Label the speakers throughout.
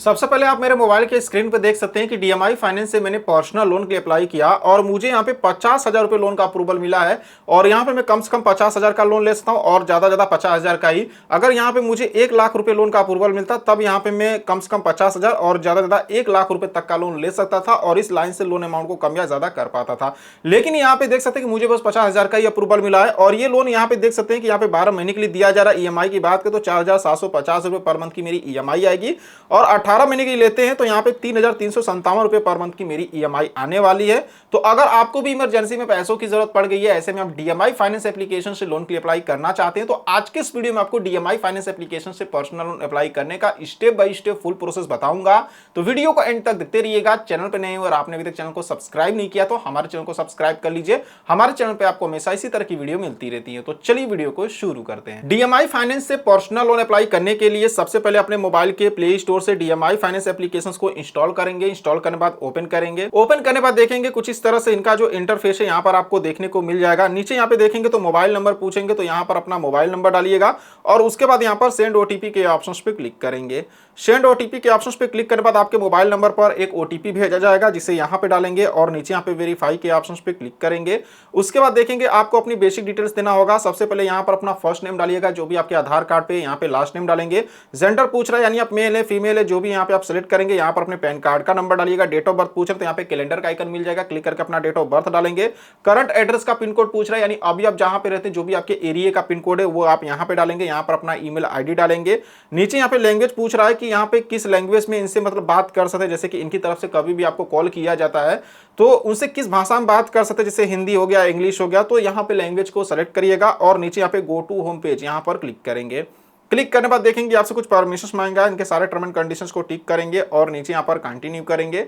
Speaker 1: सबसे पहले आप मेरे मोबाइल के स्क्रीन पे देख सकते हैं कि डीएमआई फाइनेंस से मैंने पर्सनल लोन के लिए अप्लाई किया और मुझे यहाँ पे 50,000 रुपये लोन का अप्रूवल मिला है। और यहाँ पे मैं कम से कम 50,000 का लोन ले सकता हूँ और ज़्यादा 50,000 का ही। अगर यहाँ पे मुझे 1,00,000 रुपये लोन का अप्रूवल मिलता तब यहाँ पे मैं कम से कम 50,000 और ज़्यादा 1,00,000 रुपये तक का लोन ले सकता था और इस लाइन से लोन अमाउंट को कम या ज़्यादा कर पाता था। लेकिन यहाँ पे देख सकते हैं कि मुझे बस 50,000 का ही अप्रूवल मिला है और ये लोन यहाँ पे देख सकते हैं कि यहाँ पे 12 महीने के लिए दिया जा रहा है। ईएमआई की बात करें तो 4,750 रुपये पर मंथ की मेरी ईएमआई आएगी और 18 महीने की लेते हैं तो यहाँ पे 3,357 रुपए पर मंथ की मेरी ईएमआई आने वाली है। तो अगर आपको भी इमरजेंसी में पैसों की जरूरत पड़ गई है, ऐसे में आप डीएमआई फाइनेंस एप्लीकेशन से लोन के लिए अप्लाई करना चाहते हैं, तो आज के इस वीडियो में आपको डीएमआई फाइनेंस एप्लीकेशन से पर्सनल लोन अप्लाई करने का step by step full process बताऊंगा। तो वीडियो को एंड तक देखते रहिएगा। चैनल पर नए हो और आपने अभी तक चैनल को सब्सक्राइब नहीं किया तो हमारे चैनल को सब्सक्राइब कर लीजिए। हमारे चैनल पर आपको हमेशा इसी तरह की वीडियो मिलती रहती है। तो चलिए वीडियो को शुरू करते हैं। डीएमआई फाइनेंस से पर्सनल लोन अप्लाई करने के लिए सबसे पहले अपने मोबाइल के प्ले स्टोर से डीएमआई फाइनेंस एप्लीकेशन को इंस्टॉल करेंगे। इंस्टॉल करने के बाद ओपन करेंगे। ओपन करने के बाद देखेंगे कुछ इस तरह से इनका जो इंटरफेस है यहाँ पर आपको देखने को मिल जाएगा। नीचे यहाँ पे देखेंगे तो मोबाइल नंबर पूछेंगे तो यहाँ पर अपना मोबाइल नंबर डालिएगा और उसके बाद यहाँ पर सेंड ओटीपी के ऑप्शंस पे क्लिक करेंगे। सेंड ओटीपी के ऑप्शंस पे क्लिक करने के बाद आपके मोबाइल नंबर पर एक ओटीपी भेजा जाएगा जिसे यहाँ पे डालेंगे और नीचे यहाँ पे वेरीफाई के ऑप्शंस पे क्लिक करेंगे। उसके बाद देखेंगे आपको अपनी बेसिक डिटेल्स देना होगा। सबसे पहले यहाँ पर अपना फर्स्ट नेम डालिएगा जो भी आपके आधार कार्ड पे, यहाँ पे लास्ट नेम डालेंगे। जेंडर पूछ रहा है यानी आप मेल है फीमेल है जो भी यहाँ पे आप सेलेक्ट करेंगे। यहाँ पर अपने पैन कार्ड का नंबर डालिएगा। डेट ऑफ बर्थ पूछ रहे तो यहाँ पे कैलेंडर का आइकन मिल जाएगा, क्लिक करके अपना डेट ऑफ बर्थ डालेंगे। करंट एड्रेस का पिन कोड पूछ रहा है यानी अभी आप जहां पे रहते हैं जो भी आपके एरिया का पिन कोड है वो आप यहाँ पे डालेंगे। यहाँ पर अपना ईमेल आईडी डालेंगे। नीचे यहाँ पे लैंग्वेज पूछ रहा है कि यहाँ पे किस लैंग्वेज में इनसे मतलब बात कर सकते हैं, जैसे कि इनकी तरफ से कभी भी आपको कॉल किया जाता है तो उनसे किस भाषा में बात कर सकते हैं, जैसे हिंदी हो गया, इंग्लिश हो गया। तो यहाँ पे लैंग्वेज को सेलेक्ट करिएगा और नीचे यहाँ पे गो टू होम पेज यहाँ पर क्लिक करेंगे। क्लिक करने के बाद देखेंगे आपसे कुछ परमिशंस मांगेगा, इनके सारे टर्म एंड कंडीशंस को टिक करेंगे और नीचे यहाँ पर कंटिन्यू करेंगे।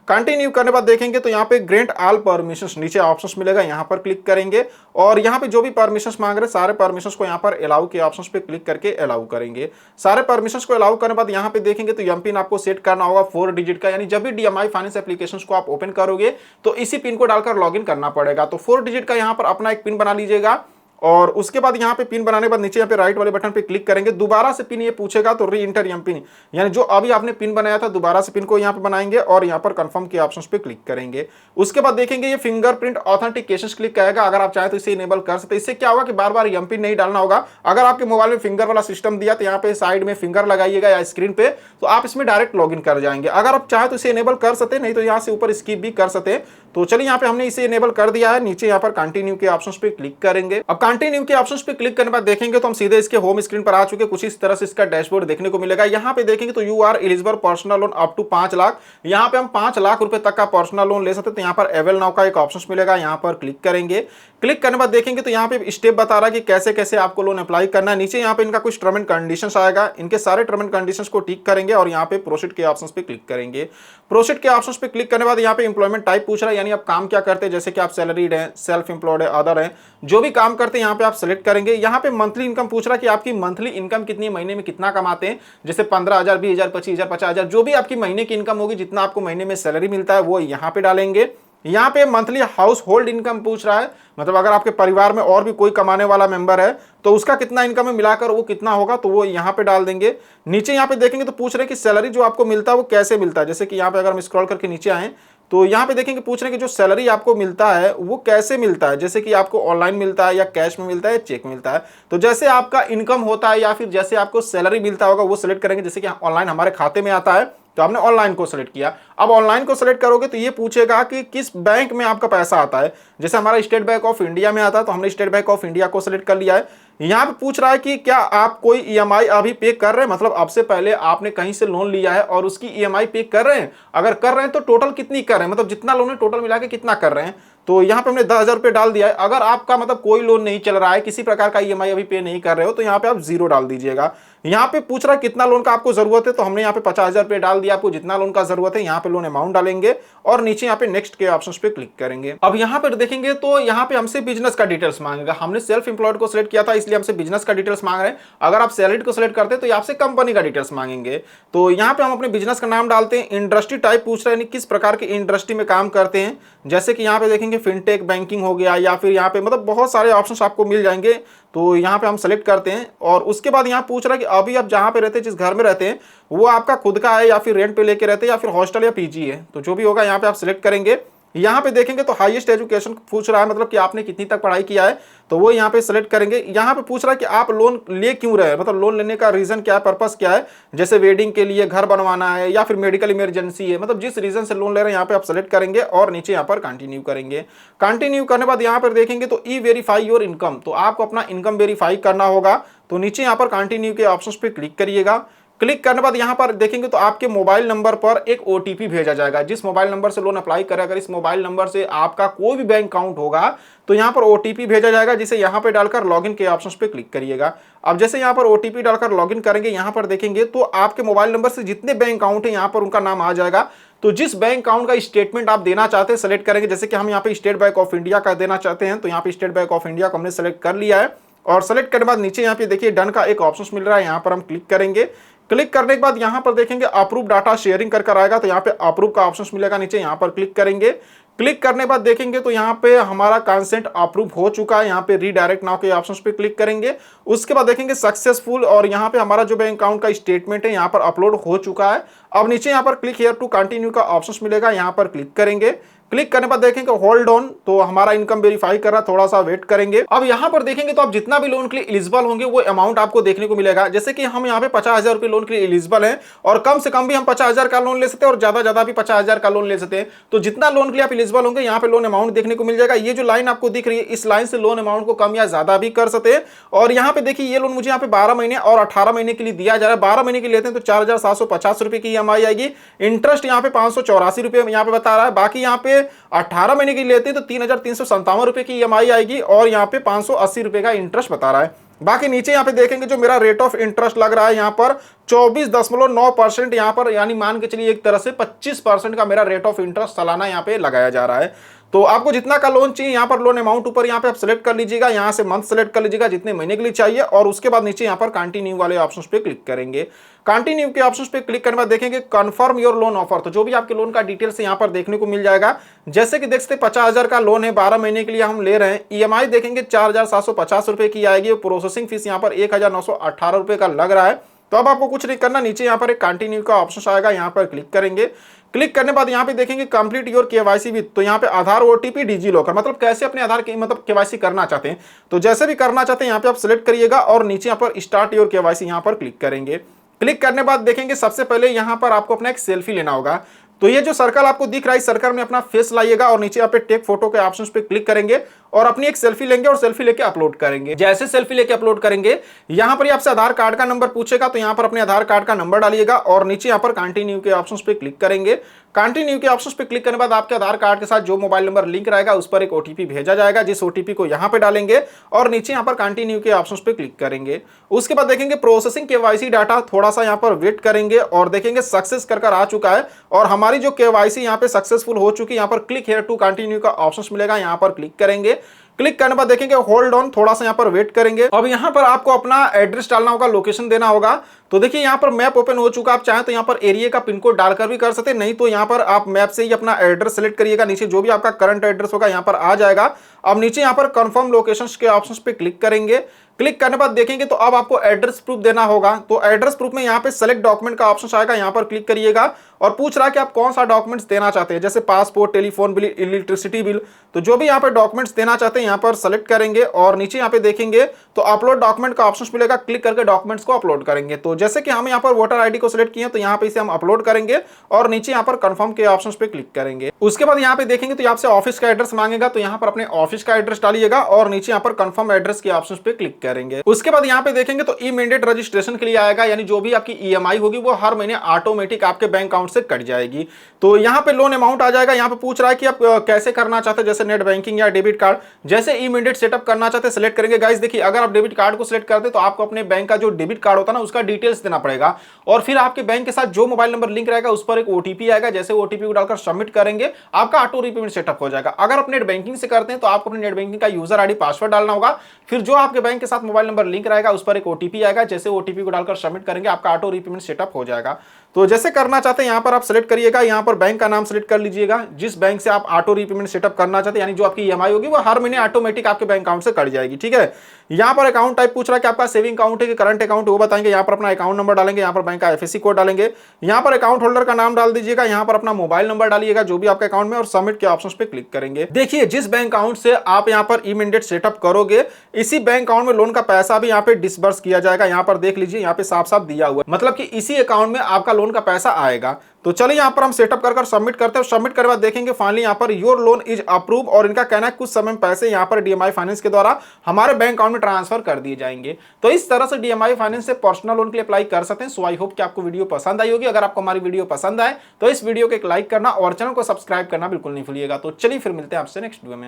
Speaker 1: कंटिन्यू करने के बाद देखेंगे तो यहाँ पे ग्रेंट ऑल परमिशंस नीचे ऑप्शंस मिलेगा, यहाँ पर क्लिक करेंगे और यहाँ पे जो भी परमिशंस मांग रहे सारे परमिशंस को यहाँ पर अलाउ के ऑप्शंस पे क्लिक करके अलाउ करेंगे। सारे परमिशंस को अलाउ करने के बाद यहाँ पे देखेंगे तो एमपिन आपको सेट करना होगा 4 डिजिट का, यानी जब भी डीएमआई फाइनेंस एप्लीकेशन को आप ओपन करोगे तो इसी पिन को डालकर लॉग इन करना पड़ेगा। तो 4 डिजिट का यहाँ पर अपना एक पिन बना लीजिएगा और उसके बाद यहाँ पे पिन बनाने के बाद नीचे यहाँ पे राइट वाले बटन पे क्लिक करेंगे। दोबारा से पिन ये पूछेगा तो री इंटर एम पिन, यानी जो अभी आपने पिन बनाया था दोबारा से पिन को यहाँ पे बनाएंगे और यहाँ पर कंफर्म के ऑप्शंस पे क्लिक करेंगे। उसके बाद देखेंगे ये फिंगरप्रिंट ऑथेंटिकेशन क्लिक करेगा। अगर आप चाहें तो इसे इनेबल कर सकते हैं। इससे क्या होगा कि बार बार एम पिन नहीं डालना होगा। अगर आपके मोबाइल में फिंगर वाला सिस्टम दिया तो यहाँ पे साइड में फिंगर लगाइएगा या स्क्रीन पे, तो आप इसमें डायरेक्ट लॉग इन कर जाएंगे। अगर आप चाहें तो इसे इनेबल कर सकते, नहीं तो यहाँ से ऊपर स्किप भी कर सकते। तो चलिए यहाँ पे हमने इसे इनेबल कर दिया है। नीचे यहाँ पर कंटिन्यू के ऑप्शंस पे क्लिक करेंगे। अब कंटिन्यू के ऑप्शंस पे क्लिक करने के बाद देखेंगे तो हम सीधे इसके होम स्क्रीन पर आ चुके। कुछ इस तरह से इसका डैशबोर्ड देखने को मिलेगा। यहाँ पे देखेंगे तो you are eligible personal loan up to 5 lakh. यहाँ पे हम 5 लाख रुपए तक का पर्सनल लोन ले सकते हैं। तो यहाँ पर अवेल नाउ का एक ऑप्शन मिलेगा, यहाँ पर क्लिक करेंगे। क्लिक करने के बाद देखेंगे तो यहाँ पे स्टेप बता रहा है कि कैसे कैसे आपको लोन अप्लाई करना है। नीचे यहाँ पे इनका कुछ टर्म एंड कंडीशंस आएगा, इनके सारे टर्म एंड कंडीशंस को टिक करेंगे और यहाँ पे प्रोसीड के ऑप्शंस पे क्लिक करेंगे। प्रोसीड के ऑप्शंस पे क्लिक करने के बाद यहाँ पे एम्प्लॉयमेंट टाइप पूछ रहा है, यानी आप काम क्या करते हैं, जैसे कि आप सैलरीड हैं, सेल्फ एम्प्लॉयड है, अदर है, जो भी काम करते हैं यहाँ पे आप सेलेक्ट करेंगे। यहाँ पे मंथली इनकम पूछ रहा है कि आपकी मंथली इनकम कितनी, महीने में कितना कमाते हैं, जैसे 15,000, 20,000, 25,000, 50,000 जो भी आपकी महीने की इनकम होगी, जितना आपको महीने में सैलरी मिलता है वो यहाँ पे डालेंगे। यहाँ पे मंथली हाउस होल्ड इनकम पूछ रहा है, मतलब अगर आपके परिवार में और भी कोई कमाने वाला मेंबर है तो उसका कितना इनकम है मिलाकर वो कितना होगा, तो वो यहाँ पे डाल देंगे। नीचे यहाँ पे देखेंगे तो पूछ रहे हैं कि सैलरी जो आपको मिलता है वो कैसे मिलता है। जैसे कि यहाँ पे अगर हम स्क्रॉल करके नीचे आए तो यहाँ पे देखेंगे पूछ रहे हैं कि जो सैलरी आपको मिलता है वो कैसे मिलता है, जैसे कि आपको ऑनलाइन मिलता है या कैश में मिलता है या चेक मिलता है। तो जैसे आपका इनकम होता है या फिर जैसे आपको सैलरी मिलता होगा वो सिलेक्ट करेंगे। जैसे कि ऑनलाइन हमारे खाते में आता है तो आपने ऑनलाइन को सेलेक्ट किया। अब ऑनलाइन को सेलेक्ट करोगे तो ये पूछेगा कि किस बैंक में आपका पैसा आता है। जैसे हमारा स्टेट बैंक ऑफ इंडिया में आता है तो हमने स्टेट बैंक ऑफ इंडिया को सेलेक्ट कर लिया है। यहाँ पे पूछ रहा है कि क्या आप कोई ईएमआई अभी पे कर रहे हैं, मतलब अब से पहले आपने कहीं से लोन लिया है और उसकी ईएमआई पे कर रहे हैं। अगर कर रहे हैं तो टोटल कितनी कर रहे हैं, मतलब जितना लोन है टोटल मिला के कितना कर रहे हैं। तो यहाँ पे हमने 10,000 रुपये डाल दिया है। अगर आपका मतलब कोई लोन नहीं चल रहा है, किसी प्रकार का ईएमआई अभी पे नहीं कर रहे हो, तो यहाँ पे आप 0 डाल दीजिएगा। यहाँ पे पूछ रहा है कितना लोन का आपको जरूरत है, तो हमने यहाँ पे 50,000 रुपये डाल दिया। आपको जितना लोन का जरूरत है यहाँ पे लोन अमाउंट डालेंगे और नीचे यहाँ पे नेक्स्ट के ऑप्शंस पे क्लिक करेंगे। अब यहाँ पे देखेंगे तो यहाँ पे हमसे बिजनेस का डिटेल्स मांगेगा। हमने सेल्फ एम्प्लॉयड को सिलेक्ट किया था इसलिए हमसे बिजनेस का डिटेल्स मांग रहे हैं। अगर आप सैलरीड को सिलेक्ट करते हैं तो ये आपसे कंपनी का डिटेल्स मांगेंगे। तो यहाँ पे हम अपने बिजनेस का नाम डालते हैं। इंडस्ट्री टाइप पूछ रहे हैं, किस प्रकार की इंडस्ट्री में काम करते हैं। जैसे कि यहाँ पे देखेंगे फिनटेक, बैंकिंग हो गया, या फिर यहाँ पे मतलब बहुत सारे ऑप्शंस आपको मिल जाएंगे। तो यहाँ पे हम सेलेक्ट करते हैं और उसके बाद यहाँ पूछ रहा है कि अभी आप जहाँ पे रहते हैं, जिस घर में रहते हैं, वो आपका खुद का है या फिर रेंट पे लेके रहते हैं या फिर हॉस्टल या पीजी है। तो जो भी होगा यहाँ पे आप सिलेक्ट करेंगे। यहाँ पे देखेंगे तो हाईएस्ट एजुकेशन पूछ रहा है, मतलब कि आपने कितनी तक पढ़ाई किया है, तो वो यहाँ पे सिलेक्ट करेंगे। यहाँ पे पूछ रहा है कि आप लोन ले क्यों रहे हैं, मतलब लोन लेने का रीजन क्या है, पर्पस क्या है, जैसे वेडिंग के लिए, घर बनवाना है या फिर मेडिकल इमरजेंसी है, मतलब जिस रीजन से लोन ले रहे हैं यहाँ पे आप सिलेक्ट करेंगे और नीचे यहाँ पर कंटिन्यू करेंगे। कंटिन्यू करने बाद यहाँ पर देखेंगे तो ई वेरीफाई योर इनकम, तो आपको अपना इनकम वेरीफाई करना होगा। तो नीचे यहाँ पर कंटिन्यू के ऑप्शन पे क्लिक करिएगा। क्लिक करने बाद यहाँ पर देखेंगे तो आपके मोबाइल नंबर पर एक ओटीपी भेजा जाएगा। जिस मोबाइल नंबर से लोन अप्लाई करें, अगर इस मोबाइल नंबर से आपका कोई भी बैंक अकाउंट होगा तो यहाँ पर ओटीपी भेजा जाएगा, जिसे यहाँ पे डालकर लॉगिन के ऑप्शन पे क्लिक करिएगा। अब जैसे यहाँ पर ओटीपी डालकर लॉगिन करेंगे, यहाँ पर देखेंगे तो आपके मोबाइल नंबर से जितने बैंक अकाउंट है यहाँ पर उनका नाम आ जाएगा। तो जिस बैंक अकाउंट का स्टेटमेंट आप देना चाहते हैं सेलेक्ट करेंगे। जैसे कि हम यहाँ पे स्टेट बैंक ऑफ इंडिया का देना चाहते हैं, तो यहाँ पे स्टेट बैंक ऑफ इंडिया को हमने सेलेक्ट कर लिया है। और सेलेक्ट करने के बाद नीचे यहाँ पे देखिए डन का एक ऑप्शन मिल रहा है, यहाँ पर हम क्लिक करेंगे। क्लिक करने के बाद यहाँ पर देखेंगे अप्रूव डाटा शेयरिंग कर आएगा, तो यहाँ पे अप्रूव का ऑप्शन मिलेगा नीचे, यहाँ पर क्लिक करेंगे। क्लिक करने के बाद देखेंगे तो यहाँ पे हमारा कंसेंट अप्रूव हो चुका है, यहाँ पे रीडायरेक्ट नाउ के ऑप्शन पे क्लिक करेंगे। उसके बाद देखेंगे सक्सेसफुल, और यहाँ पे हमारा जो बैंक अकाउंट का स्टेटमेंट है यहाँ पर अपलोड हो चुका है। अब नीचे यहाँ पर क्लिक हियर टू कंटिन्यू का ऑप्शन मिलेगा, यहाँ पर क्लिक करेंगे। क्लिक करने पर देखेंगे होल्ड ऑन, तो हमारा इनकम वेरीफाई कर रहा है, थोड़ा सा वेट करेंगे। अब यहाँ पर देखेंगे तो आप जितना भी लोन के लिए एलिजिबल होंगे वो अमाउंट आपको देखने को मिलेगा। जैसे कि हम यहाँ पे 50,000 रुपए लोन के लिए एलिजिबल हैं, और कम से कम भी हम 50,000 का लोन ले सकते हैं और ज्यादा भी 50,000 का लोन ले सकते हैं। तो जितना लोन के लिए आप एलिजिबल होंगे यहाँ पे लोन अमाउंट देखने को मिल जाएगा। ये जो लाइन आपको दिख रही है, इस लाइन से लोन अमाउंट को कम या ज्यादा भी कर सकते हैं। और यहाँ पे देखिए ये लोन मुझे यहाँ पे 12 महीने और 18 महीने के लिए दिया जा रहा है। 12 महीने के लिए लेते हैं तो 4,750 रुपए की EMI आएगी। इंटरेस्ट यहाँ पे 584 रुपए यहाँ पे बता रहा है। बाकी यहाँ पे 18 महीने की लेते हैं तो 3,357 रुपए की EMI आएगी, और यहाँ पे 580 रुपए का इंटरेस्ट बता रहा है। बाकी नीचे यहाँ पे देखेंगे जो मेरा रेट ऑफ इंटरेस्ट लग रहा है यहाँ पर 24.9% यहाँ पर, यानी मान के चलिए एक तरह से 25% का मेरा रेट ऑफ इंटरेस्ट सालाना यहाँ पे लगाया जा रहा है। तो आपको जितना का लोन चाहिए यहाँ पर लोन अमाउंट ऊपर यहाँ पे आप सिलेक्ट कर लीजिएगा, यहाँ से मंथ सेलेक्ट कर लीजिएगा जितने महीने के लिए चाहिए, और उसके बाद नीचे यहाँ पर कंटिन्यू वाले ऑप्शन पे क्लिक करेंगे। कंटिन्यू के ऑप्शन पे क्लिक करने बाद देखेंगे कंफर्म योर लोन ऑफर, तो जो भी आपके लोन का डिटेल्स यहाँ पर देखने को मिल जाएगा। जैसे कि देख सकते 50,000 का लोन है, 12 महीने के लिए हम ले रहे हैं। EMI देखेंगे 4,750 रुपए की आएगी, प्रोसेसिंग फीस यहाँ पर 1,918 रुपए का लग रहा है। तो अब आपको कुछ नहीं करना, नीचे यहाँ पर एक कंटिन्यू का ऑप्शन आएगा, यहाँ पर क्लिक करेंगे। क्लिक करने बाद यहाँ पे देखेंगे कंप्लीट योर केवाईसी विद, तो यहाँ पे आधार OTP डिजी लॉकर, मतलब कैसे अपने आधार की मतलब केवाईसी करना चाहते हैं। तो जैसे भी करना चाहते हैं यहाँ पे आप सिलेक्ट करिएगा, और नीचे यहाँ पर स्टार्ट योर केवाईसी यहाँ पर क्लिक करेंगे। क्लिक करने बाद देखेंगे सबसे पहले यहाँ पर आपको अपना एक सेल्फी लेना होगा। तो ये जो सर्कल आपको दिख रहा है, इस सर्कल में अपना फेस लाइएगा, और नीचे यहाँ पे टेक फोटो के ऑप्शन पे क्लिक करेंगे और अपनी एक सेल्फी लेंगे और सेल्फी लेके अपलोड करेंगे। जैसे सेल्फी लेके अपलोड करेंगे यहाँ पर आपसे आधार कार्ड का नंबर पूछेगा, तो यहाँ पर अपने आधार कार्ड का नंबर डालिएगा, और नीचे यहाँ पर कंटिन्यू के ऑप्शन पे क्लिक करेंगे। कंटिन्यू के ऑप्शन पे क्लिक करने के बाद आपके आधार कार्ड के साथ जो मोबाइल नंबर लिंक रहेगा उस पर एक OTP भेजा जाएगा, जिस OTP को यहाँ पे डालेंगे और नीचे यहाँ पर कंटिन्यू के ऑप्शन पे क्लिक करेंगे। उसके बाद देखेंगे प्रोसेसिंग KYC डाटा, थोड़ा सा यहाँ पर वेट करेंगे और देखेंगे सक्सेस कर आ चुका है, और हमारी जो KYC यहाँ पे सक्सेसफुल हो चुकी है। यहाँ पर क्लिक हियर टू कंटिन्यू का ऑप्शन मिलेगा, यहाँ पर क्लिक करेंगे। क्लिक करने बाद देखेंगे होल्ड ऑन, थोड़ा सा यहाँ पर वेट करेंगे। अब यहाँ पर आपको अपना एड्रेस डालना होगा, लोकेशन देना होगा। तो देखिए यहाँ पर मैप ओपन हो चुका, आप चाहें तो यहाँ पर एरिया का पिन कोड डालकर भी कर सकते हैं, नहीं तो यहाँ पर आप मैप से ही अपना एड्रेस सेलेक्ट करिएगा। नीचे जो भी आपका करंट एड्रेस होगा यहाँ पर आ जाएगा। अब नीचे यहाँ पर कंफर्म लोकेशंस के ऑप्शंस पे क्लिक करेंगे। क्लिक करने बाद देखेंगे तो अब आपको एड्रेस प्रूफ देना होगा। तो एड्रेस प्रूफ में यहाँ पे सेलेक्ट डॉक्यूमेंट का ऑप्शन आएगा, यहाँ पर क्लिक करिएगा, और पूछ रहा है कि आप कौन सा डॉक्यूमेंट्स देना चाहते हैं, जैसे passport, telephone bill, electricity bill. तो जो भी यहाँ पे डॉक्यूमेंट्स देना चाहते हैं यहाँ पर सेलेक्ट करेंगे, और नीचे यहाँ पे देखेंगे तो अपलोड डॉक्यूमेंट का ऑप्शन मिलेगा, क्लिक करके डॉक्यूमेंट्स को अपलोड करेंगे। तो जैसे कि हम यहाँ पर वोटर ID को सिलेक्ट किए तो यहाँ पे इसे हम अपलोड करेंगे, और नीचे यहाँ पर कंफर्म के ऑप्शन पे क्लिक करेंगे। उसके बाद यहाँ पे देखेंगे तो आपसे ऑफिस का एड्रेस मांगेगा, तो यहाँ पर अपने ऑफिस का एड्रेस डालिएगा, और नीचे यहाँ पर कंफर्म एड्रेस के ऑप्शन पे क्लिक करेंगे। उसके बाद यहाँ पे देखेंगे तो इमीडिएट रजिस्ट्रेशन के लिए आएगा, यानी जो भी आपकी EMI होगी वो हर महीने ऑटोमेटिक आपके बैंक अकाउंट से कट जाएगी। तो यहाँ पे लोन अमाउंट आ जाएगा। यहाँ पे पूछ रहा है कि आप कैसे करना चाहते हैं, जैसे नेट बैंकिंग या डेबिट कार्ड। जैसे इमीडिएट सेटअप करना चाहते हैं सिलेक्ट करेंगे। गाइस देखिए, अगर आप डेबिट कार्ड को सिलेक्ट करते हैं तो आपको अपने बैंक का जो डेबिट कार्ड होता है ना उसका डिटेल्स देना पड़ेगा, और फिर आपके बैंक के साथ जो मोबाइल नंबर लिंक रहेगा उस पर एक OTP आएगा। जैसे OTP को डालकर सबमिट करेंगे आपका ऑटो रीपेमेंट सेटअप हो जाएगा। अगर आप नेट बैंकिंग से करते हैं तो आपको अपने नेट बैंकिंग का यूजर ID पासवर्ड डालना होगा, फिर जो आपके बैंक के साथ मोबाइल नंबर लिंक रहेगा उस पर एक OTP आएगा। जैसे OTP को डालकर सबमिट करेंगे आपका ऑटो रीपेमेंट सेटअप हो जाएगा। तो जैसे करना चाहते हैं यहाँ पर आप सेलेक्ट करिएगा, यहाँ पर बैंक का नाम सेलेक्ट कर लीजिएगा, जिस बैंक से आप ऑटो रीपेमेंट सेटअप करना चाहते हैं, यानी जो आपकी ईएमआई होगी वो हर महीने ऑटोमेटिक आपके बैंक अकाउंट से कट जाएगी। ठीक है, यहाँ पर अकाउंट टाइप पूछ रहा है कि आपका सेविंग अकाउंट है कि करंट अकाउंट, वो बताएंगे। यहाँ पर अपना अकाउंट नंबर डालेंगे, यहाँ पर बैंक का आईएफएससी कोड डालेंगे, यहाँ पर अकाउंट होल्डर का नाम डाल दीजिएगा, यहाँ पर अपना मोबाइल नंबर डालिएगा जो भी आपके अकाउंट में, और सबमिट के ऑप्शन पे क्लिक करेंगे। देखिए जिस बैंक अकाउंट से आप यहाँ पर इमीडिएट सेटअप करोगे, इसी बैंक अकाउंट में लोन का पैसा भी यहाँ पे डिसबर्स किया जाएगा। यहाँ पर देख लीजिए, यहाँ पे साफ साफ दिया हुआ है, मतलब कि इसी अकाउंट में आपका लोन का पैसा आएगा। तो चलिए यहाँ पर हम सेटअप कर सबमिट करते हैं। सबमिट करने बाद देखेंगे फाइनली यहाँ per your loan is approve, और इनका कहना है कुछ समय में पैसे यहाँ पर डीएमआई फाइनेंस के द्वारा हमारे बैंक अकाउंट में ट्रांसफर कर दिए जाएंगे। तो इस तरह से डीएमआई फाइनेंस से पर्सनल लोन के लिए अप्लाई कर सकते हैं। सो आई होप कि आपको वीडियो पसंद आई होगी। अगर आपको हमारी वीडियो पसंद आए तो इस वीडियो को एक लाइक करना और चैनल को सब्सक्राइब करना बिल्कुल नहीं भूलिएगा। तो चलिए फिर मिलते हैं आपसे नेक्स्ट वीडियो में।